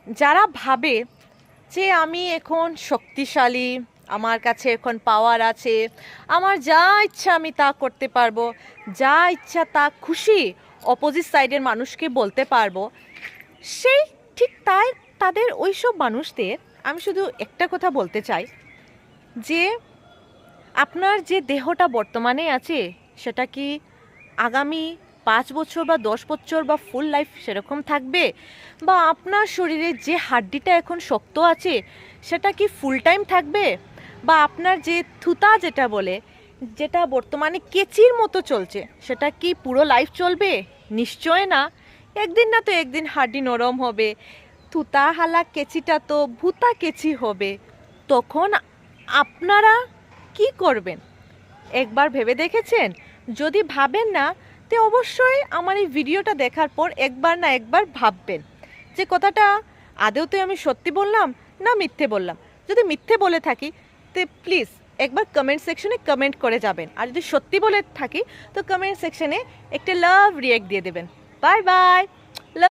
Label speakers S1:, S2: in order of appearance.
S1: যারা ভাবে যে আমি এখন শক্তিশালী, আমার কাছে এখন পাওয়ার আছে, আমার যা ইচ্ছা আমি তা করতে পারবো, যা ইচ্ছা তা খুশি অপোজিট সাইডের মানুষকে বলতে পারবো, সেই ঠিক তাই তাদের ওইসব মানুষদের আমি শুধু একটা কথা বলতে চাই যে আপনার যে দেহটা বর্তমানে আছে সেটা কি আগামী 5 বছর বা 10 বছর বা ফুল লাইফ সেরকম থাকবে? বা আপনার শরীরে যে হাড্ডিটা এখন শক্ত আছে সেটা কি ফুল টাইম থাকবে? বা আপনার যে থুতা যেটা বলে, যেটা বর্তমানে কেচির মতো চলছে, সেটা কি পুরো লাইফ চলবে? নিশ্চয় না। একদিন না তো একদিন হাড্ডি নরম হবে, থুতা হালা কেচিটা তো ভুতা কেচি হবে। তখন আপনারা কি করবেন? একবার ভেবে দেখেছেন? যদি ভাবেন না, তো অবশ্যই আমার এই ভিডিওটা দেখার পর একবার না একবার ভাববেন যে কথাটা আদৌতে আমি সত্যি বললাম না মিথ্যে বললাম। যদি মিথ্যে বলে থাকি তো প্লিজ একবার কমেন্ট সেকশনে কমেন্ট করে যাবেন, আর যদি সত্যি বলে থাকি তো কমেন্ট সেকশনে একটা লাভ রিয়েক্ট দিয়ে দেবেন। Bye bye.